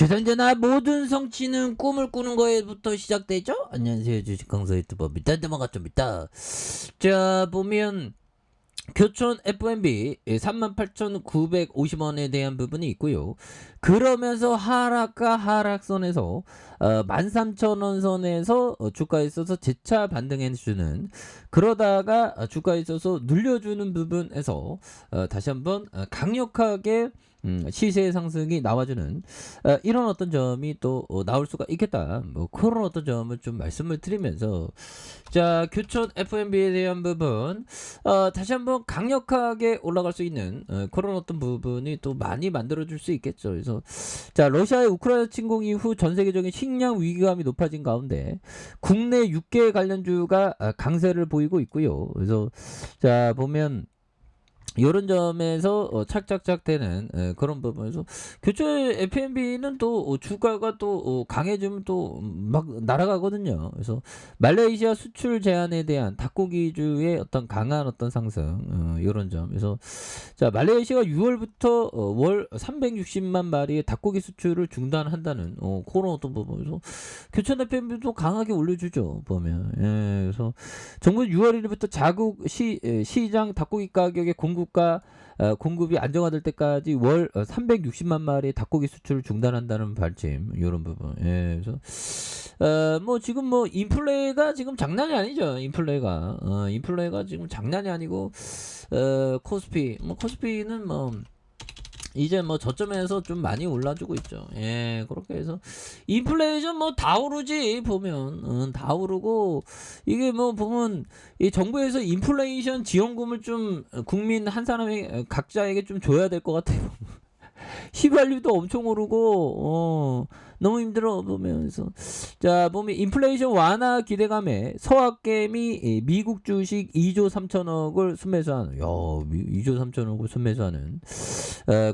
재산제나 모든 성취는 꿈을 꾸는 거에부터 시작되죠? 안녕하세요. 주식 강사 유튜버 밑단 넘어갔습니다. 자, 보면 교촌 F&B 38,950원에 대한 부분이 있고요. 그러면서 하락과 하락선에서 13,000원 선에서 주가에 있어서 재차 반등해주는, 그러다가 주가에 있어서 눌려주는 부분에서 다시 한번 강력하게 시세 상승이 나와주는 이런 어떤 점이 또 나올 수가 있겠다. 뭐 그런 어떤 점을 좀 말씀을 드리면서, 자, 교촌 F&B에 대한 부분 다시 한번 강력하게 올라갈 수 있는 그런 어떤 부분이 또 많이 만들어줄 수 있겠죠. 그래서 자, 러시아의 우크라이나 침공 이후 전 세계적인 식량 위기감이 높아진 가운데 국내 6개 관련주가 강세를 보이고 있고요. 그래서 자, 보면 이런 점에서 착착착 되는 그런 부분에서 교체 F&B는 또 주가가 또 강해지면 또 막 날아가거든요. 그래서 말레이시아 수출 제한에 대한 닭고기주의 어떤 강한 어떤 상승, 이런 점. 그래서 자, 말레이시아가 6월부터 월 360만 마리의 닭고기 수출을 중단한다는 그런 어떤 부분에서 교체 F&B도 강하게 올려주죠. 보면. 그래서 정부는 6월 1일부터 자국 시장 닭고기 가격의 공급이 안정화될 때까지 월 360만 마리 닭고기 수출을 중단한다는 발침, 이런 부분. 그래서 뭐 지금 뭐 인플레가 지금 장난이 아니죠. 인플레가 지금 장난이 아니고 코스피는 뭐 이제 뭐 저점에서 좀 많이 올라주고 있죠. 그렇게 해서 인플레이션 뭐 다 오르지 보면, 다 오르고, 이게 뭐 보면 이 정부에서 인플레이션 지원금을 좀 국민 한 사람의 각자에게 좀 줘야 될 것 같아요. 휘발유도 엄청 오르고 너무 힘들어 보면서, 자, 보면 인플레이션 완화 기대감에 서학개미 미국 주식 2조 3천억을 순매수하는, 2조 3천억을 순매수하는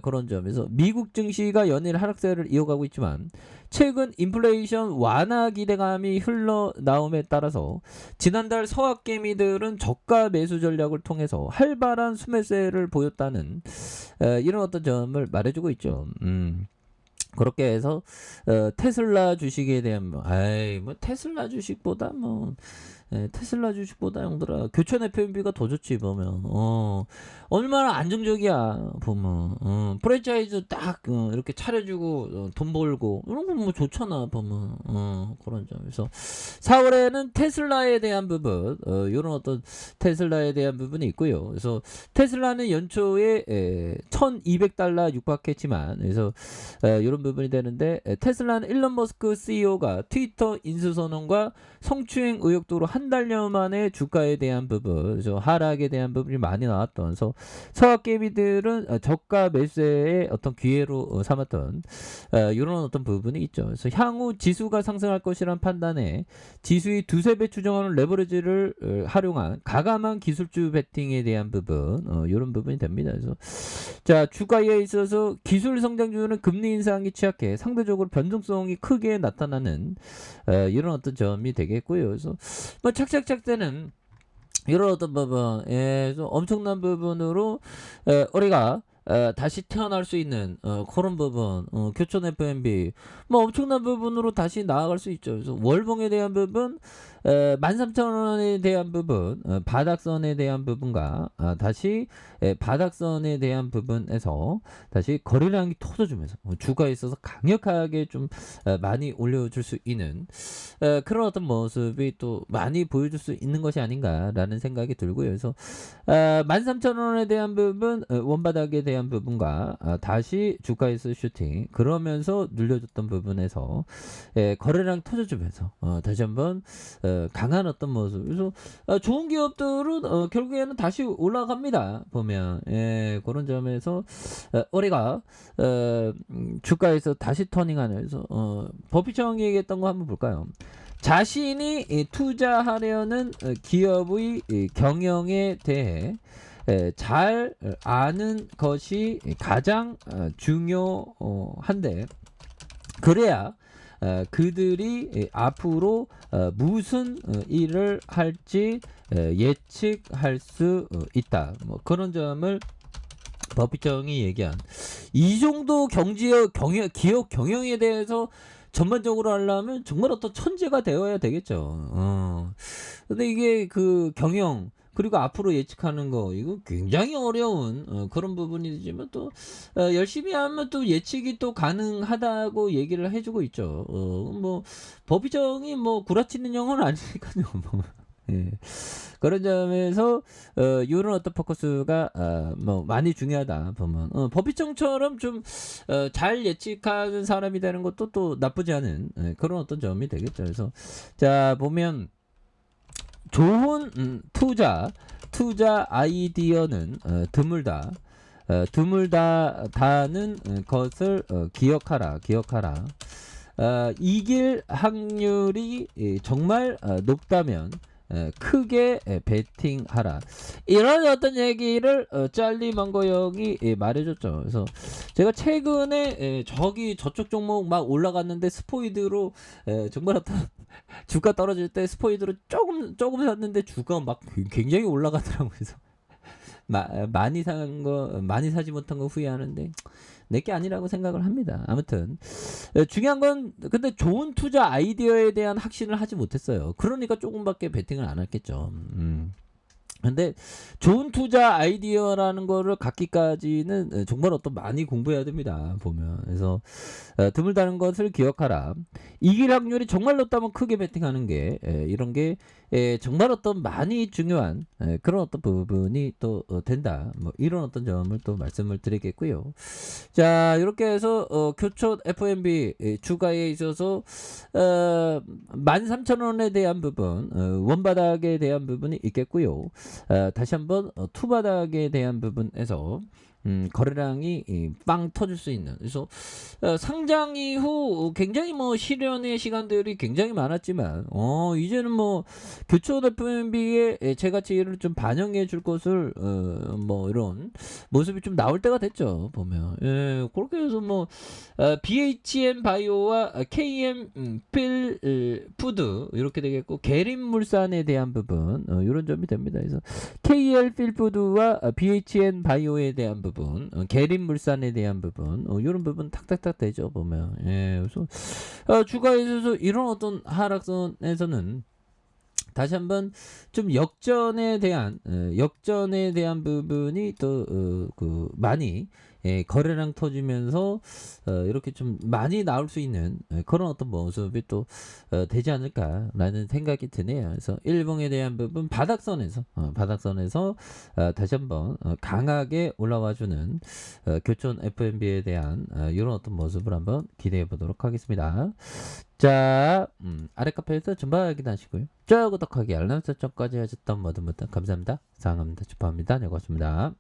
그런 점에서 미국 증시가 연일 하락세를 이어가고 있지만 최근 인플레이션 완화 기대감이 흘러나옴에 따라서 지난달 서학개미들은 저가 매수 전략을 통해서 활발한 순매수를 보였다는 이런 어떤 점을 말해주고 있죠. 그렇게 해서 테슬라 주식에 대한 뭐 테슬라 주식보다 테슬라 주식보다 형들아 교촌 F&B가 더 좋지 보면. 얼마나 안정적이야 보면. 프랜차이즈 딱 이렇게 차려주고 돈 벌고 이런 거 뭐 좋잖아 보면. 그런 점에서 4월에는 테슬라에 대한 부분, 이런 어떤 테슬라에 대한 부분이 있고요. 그래서 테슬라는 연초에 $1,200 육박했지만, 그래서 이런 부분이 되는데, 테슬라는 일론 머스크 CEO가 트위터 인수선언과 성추행 의혹 등으로 한 달여 만에 주가에 대한 부분, 하락에 대한 부분이 많이 나왔던, 서학개미들은 저가 매수의 어떤 기회로 삼았던 이런 어떤 부분이 있죠. 그래서 향후 지수가 상승할 것이란 판단에 지수의 두세 배 추정하는 레버리지를 활용한 가감한 기술주 베팅에 대한 부분, 이런 부분이 됩니다. 그래서 자, 주가에 있어서 기술 성장주는 금리 인상이 취약해 상대적으로 변동성이 크게 나타나는 이런 어떤 점이 되겠고요. 그래서 뭐 착착착 되는 이런 어떤 부분, 좀 엄청난 부분으로 우리가 다시 태어날 수 있는 그런 부분, 교촌 F&B 뭐 엄청난 부분으로 다시 나아갈 수 있죠. 그래서 월봉에 대한 부분, 13,000원에 대한 부분, 바닥선에 대한 부분과 다시 바닥선에 대한 부분에서 다시 거래량이 터져주면서 주가에 있어서 강력하게 좀 많이 올려줄 수 있는 그런 어떤 모습이 또 많이 보여줄 수 있는 것이 아닌가라는 생각이 들고요. 그래서 13,000원에 대한 부분, 원바닥에 대한 부분과 다시 주가에서 슈팅, 그러면서 눌려줬던 부분에서 거래량 터져주면서 다시 한번 강한 어떤 모습. 그래서 좋은 기업들은 결국에는 다시 올라갑니다 보면. 그런 점에서 우리가 주가에서 다시 터닝하는, 그래서 버피청이 얘기했던 거 한번 볼까요? 자신이 투자하려는 기업의 경영에 대해 잘 아는 것이 가장 중요한데, 그래야 그들이 앞으로 무슨 일을 할지 예측할 수 있다. 뭐 그런 점을 법비청이 얘기한 이 정도 기업 경영에 대해서 전반적으로 하려면 정말 어떤 천재가 되어야 되겠죠. 근데 이게 그 경영 그리고 앞으로 예측하는 거 이거 굉장히 어려운 그런 부분이지만 또 열심히 하면 또 예측이 또 가능하다고 얘기를 해주고 있죠. 뭐 법비청이 뭐 구라치는 영은 아니니까요. 뭐. 예. 그런 점에서 요런 어떤 포커스가 뭐 많이 중요하다 보면 법비청처럼 좀 잘 예측하는 사람이 되는 것도 또 나쁘지 않은 그런 어떤 점이 되겠죠. 그래서 자 보면 좋은 투자 아이디어는 드물다는 것을 기억하라. 이길 확률이 정말 높다면 크게 베팅하라. 이런 어떤 얘기를 짤리 망고 형이 말해줬죠. 그래서 제가 최근에 저쪽 종목 막 올라갔는데 스포이드로 정말 어떤 주가 떨어질 때 스포이드로 조금 샀는데 주가 막 굉장히 올라가더라고요. 그래서 많이 사지 못한 거 후회하는데 내게 아니라고 생각을 합니다. 아무튼 중요한 건 근데 좋은 투자 아이디어에 대한 확신을 하지 못했어요. 그러니까 조금밖에 베팅을 안 했겠죠. 근데 좋은 투자 아이디어라는 거를 갖기까지는 정말 어떤 많이 공부해야 됩니다. 보면 그래서 드물다는 것을 기억하라. 이길 확률이 정말 높다면 크게 베팅하는 게 이런 게 정말 어떤 많이 중요한 그런 어떤 부분이 또 된다. 뭐 이런 어떤 점을 또 말씀을 드리겠고요. 자 이렇게 해서 교촌 FNB 주가에 있어서 13,000원에 대한 부분 원바닥에 대한 부분이 있겠고요. 다시 한번 투바닥에 대한 부분에서 거래량이 빵 터질 수 있는 그래서 상장 이후 굉장히 뭐 실현의 시간들이 굉장히 많았지만 이제는 뭐 교촌 FNB의 제가치를 좀 반영해 줄 것을 뭐 이런 모습이 좀 나올 때가 됐죠. 보면 그렇게 해서 뭐 BHN 바이오와 KM 필푸드 이렇게 되겠고 계림물산에 대한 부분 이런 점이 됩니다. 그래서 KL 필푸드와 BHN 바이오에 대한 부분 계림물산에 대한 부분 이런 부분 탁탁탁 되죠. 보면 그래서 주가에 있어서 이런 어떤 하락선에서는 다시 한번 좀 역전에 대한 부분이 또 그 많이 거래량 터지면서 이렇게 좀 많이 나올 수 있는 그런 어떤 모습이 또 되지 않을까라는 생각이 드네요. 그래서 일봉에 대한 부분 바닥선에서 다시 한번 강하게 올라와주는 교촌 FNB에 대한 이런 어떤 모습을 한번 기대해 보도록 하겠습니다. 자, 아래 카페에서 전방 확인하시고요. 저 구독하기 알람 설정까지 하셨던 모든 분들 감사합니다. 사랑합니다. 축하합니다. 네, 고맙습니다.